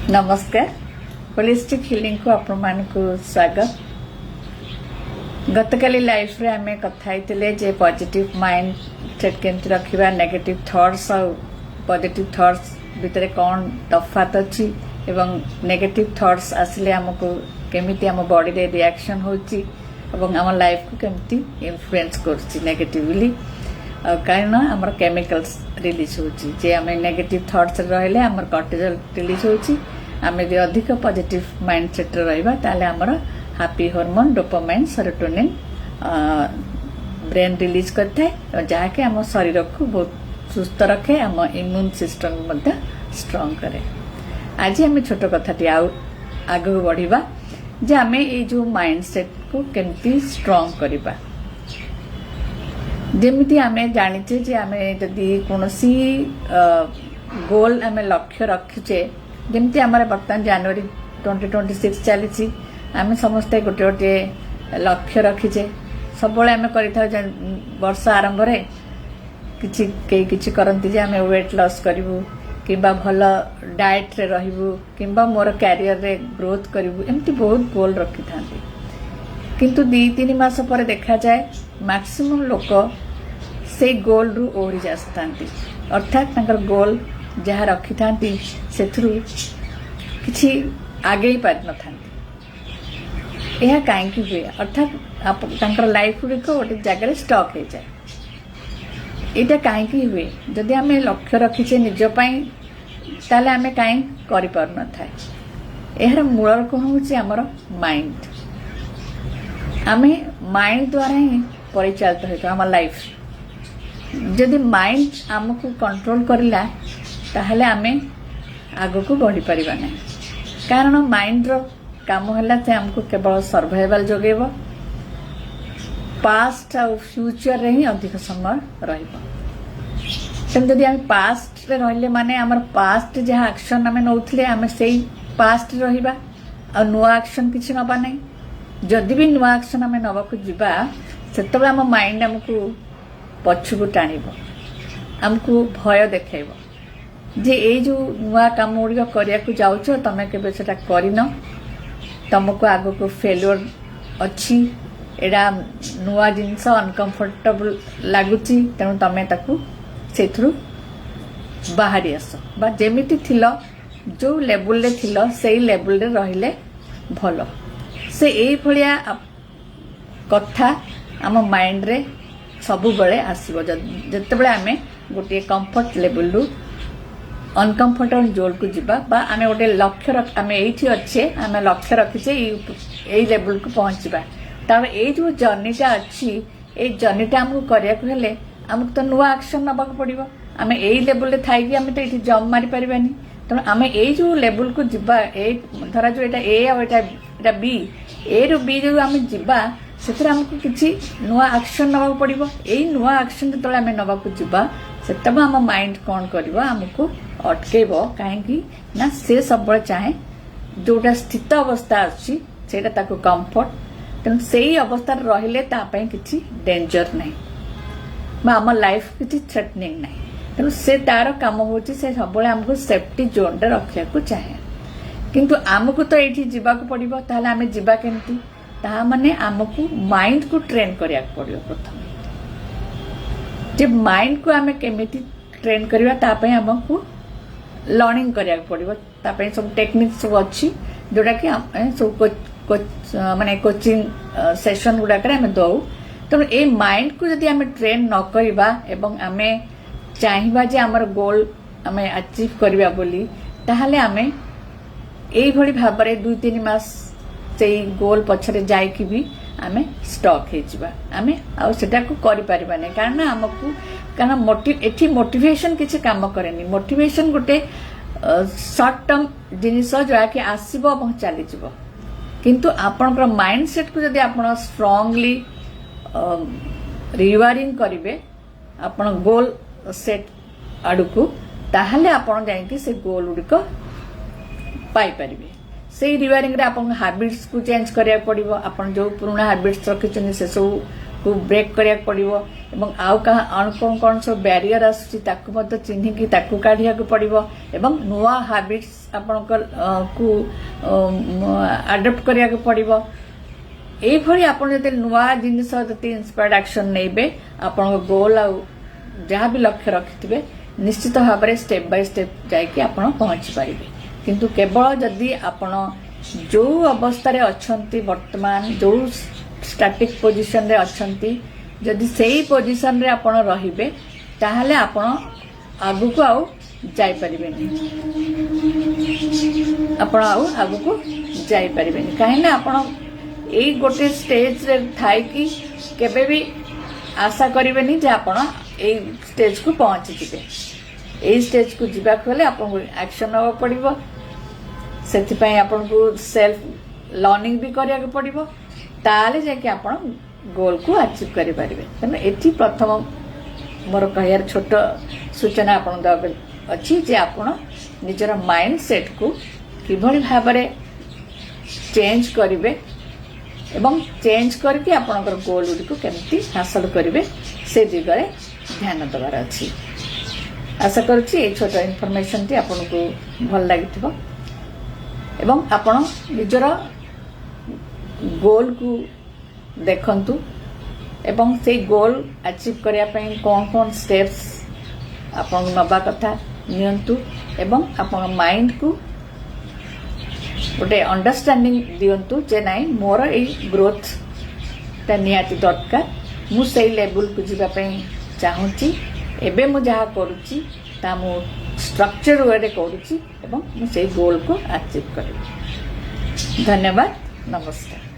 नमस्कार holistic healing को आपण मान को स्वागत। गतकाली लाइफ रे आमे कथा हेतिले जे पॉजिटिव माइंड सेट केमति रखिबा, नेगेटिव थॉट्स और पॉजिटिव थॉट्स भितरे कौन तफात अछि एवं नेगेटिव थॉट्स आसले हमको केमिति हम बॉडी रे रिएक्शन होछि एवं हम लाइफ को केमिति इन्फ्लुएंस करछि नेगेटिवली। कारण हमर केमिकल्स रिलीज होछि जे हमें नेगेटिव थॉट्स रहले हमर कॉर्टिसोल रिलीज होछि। आम यदि अधिक पॉजिटिव माइंड सेट रहिबा ताले हमर happy hormone dopamine serotonin brain release करथे जहा के हम शरीर को बहुत सुस्थ रखे, हम इम्यून सिस्टम मध्ये स्ट्रांग करे। आज हम छोट कथाटी आगु बढ़िबा जे हमें ये जो माइंड सेट को केमती स्ट्रांग करबा। जेमिति आमे जानिचे जे आमे जदि कोनोसी गोल आमे लक्ष्य रखिचे, जेमिति हमारे वर्तमान जनवरी 2026 चली आमे समस्ते गोटे गोटे लक्ष्य रखिचे। सब आमे करिथा वर्ष आरंभ रे किछि करंती जे आमे वेट लॉस करिवु किबा भल डाइट रे रहिवु किबा मोर कैरियर रे ग्रोथ करिवु, एमती बहुत गोल रखि थांती। किंतु 2-3 मास पर देखा जाए मैक्सिमम लोक से गोल रु ओरी जास्तांती, अर्थात तांकर गोल जहाँ रखी थांती सेथरु किछि आगे ही पार न थांती। यह काहेकि हुए, अर्थात तांकर लाइफ गुड़ी को गोटे जगह स्टक हो जाए। यहाँ काहेकि हुए, जदि आमे लक्ष्य रखीचे निज पई ताले आमे काहे करि पार न थाए। एहर मूल कौन होछि हमर माइंड। आमे माइंड द्वारा ही परिचालित होइतो हमर लाइफ। जदि माइंड हमको कंट्रोल करला ताहले आमे आगो को बढ़ी परिबा नै। कारण माइंड रो काम होला से हमको केवल सर्वाइवल जोगेबो, पास्ट और फ्यूचर रे ही अधिक समय रहइबो। तम जदि हम पास्ट रे रहले माने हमर पास्ट जहा एक्शन हमें नउथले हमें सेही पास्ट रहिबा और नुवा एक्शन किछि नबा नै। जदि भी नुवा एक्शन हमें नबा को जिबा सेतबे हम माइंड हमको पछुको टाणिबो, हमको भय देखेबो जे ए जो नुआ काम गुड़िक करिया को जाउछ तमे केबे सेटा करिन, तुमको आगो को फेल्योर अच्छी, एडा नुआ जिनस अनकंफर्टेबल लागुची, तेणु तमे ताकू सेथरु बाहरी आस बा जेमिति थिलो जो लेवल रे थिलो सेही लेवल रे रहिले भलो। से एई भलिया कथा आम माइंड रे सबु बळे आसीबो जतेबेले आमे गोटे कंफर्ट लेवल रु अनकंफर्टेबल जोन को जिबा बा आमे गोटे लक्ष्य आमे एठी अच्छे आमे लक्ष्य रखिचे एई लेवल को पहुंचबा। तार ए जो जर्नीटा अच्छी ए जर्नीटा हमको करिया को हेले हमको तो नुआ एक्शन नबाक पड़िबो। आमे एई लेवल रे थाई कि आमे तो एठी जंप मारी परिबानी। तो आमे एई जो लेवल को जिबा, ए धरा जो एटा ए आ एटा बी, ए रो बी जो आमे जिबा सेतरा हमको किछि नुआ एक्शन नबाक पड़िबो। एई नुआ एक्शन जतले आमे नबाक जिबा सेतबा हम माइंड कोन करबो हमको अटकेबो। काहेकि ना से सब चाहे जोटा स्थित अवस्था अछि सेटा ताको कंफर्ट, तेन सेही अवस्था रहिले ता पई किछि डेंजर नै बा हमर लाइफ किछि थ्रेटनिंग नै। तेन से तार काम होछि से सब हमको सेफ्टी जोन रे रखिया को चाहे। किंतु हमको तो एठी जिबा को पड़िबो, ताले आमे जिबा केमती ता माने हमको माइंड को ट्रेन करिया पड़िबो। प्रथम जे माइंड को आमे केमिति ट्रेन करिवा ता पई हमको लर्निंग करिया पड़िबो। ता पई सब टेक्निक सब अछि जोडा कि सब माने कोचिंग सेशन गुडा करे हमें दउ। तो ए माइंड को जदि हमें ट्रेन न करिबा एवं हमें चाहिबा जे हमर गोल हमें अचीव करिबा बोली, ताहले हमें एई भली भाबरे 2-3 मास सेई गोल पछरे जाय कि भी आमे स्टक हे जिबा, आमे आ सेटा को करि परिबा नै। कारण हमकु कारण एठी मोटिवेशन किछि काम करेनी। मोटिवेशन गोटे शॉर्ट टर्म जिनिस जोआ कि आसीबो और चली जिवो। किंतु आपनकर माइंड सेट को जदि आपण स्ट्रांगली रिवायरिंग करिवे आपण गोल सेट आडुकु, ताहले आपण जाय कि से गोल उडी को पाई परिबे। से रिवायरिंग रे आपण हैबिट्स को चेंज करिया पड़िबो। आपण जो पुराना हैबिट्स रखिछन से सब को ब्रेक करिया पड़िबो एवं आउ कौन कौन सब बैरियर आसुची ताकू मध्य चिन्हिकी ताकू काढ़िया पड़िबो एवं नुआ हैबिट्स आपनकर को अडॉप्ट करिया पड़िबो एई भली आपन जते नुआ जिनिस जते इंस्पायर्ड एक्शन नेबे आपन गोल आ जहाँ भी लक्ष्य रखिथिबे निश्चित भाव में स्टेप बाय स्टेप जाइए आप पहुँची पारे किंतु केवल जदि आपण जो अवस्था रे अछंती वर्तमान जो स्टैटिक पोजीशन रे अछंती जदि सेही पोजीशन रे आपण रहिबे ताहले आपण आगु को आउ जाई परिबेनी आपण आउ आगु को जाई परिबेनी काहे ना आपण एई गोटे स्टेज रे थाई कि केबे भी आशा करिबेनी जे आपण एई स्टेज को पहुंची जिबे एई स्टेज को जिबा खोले आपन एक्शन नवा पड़िबो सेति पई आपन को सेल्फ लर्निंग भी करिया के पड़िबो ताले जे कि आपन गोल को अचीव करि परिबे तने एठी प्रथम मोर कहियार छोट सूचना आपन द अछि जे आपन निजर माइंड सेट को किभली भाबरे चेंज करिवे एवं चेंज करके आपनकर गोल गुडी को केमती हासिल करिवे से दिगरे ध्यान देवार अच्छी आशा करुच्ची ये छोट इनफॉरमेशन टी आपन को भल लगी एवं आपण निजर गोल को देखंतु एवं से गोल अचीव करिया पई कौन कौन स्टेप्स आपन नबा कथा नियंतु एवं आपन माइंड को गोटे अंडरस्टैंडिंग दियंतु जे नाई मोर ए ग्रोथ ता नियाती दरकार मु सेई लेवल को जिबा पई चाहूची एबे मु जहा करूची ता मु स्ट्रक्चर वे करूची एवं मु सेई गोल को अचीव करी धन्यवाद नमस्कार।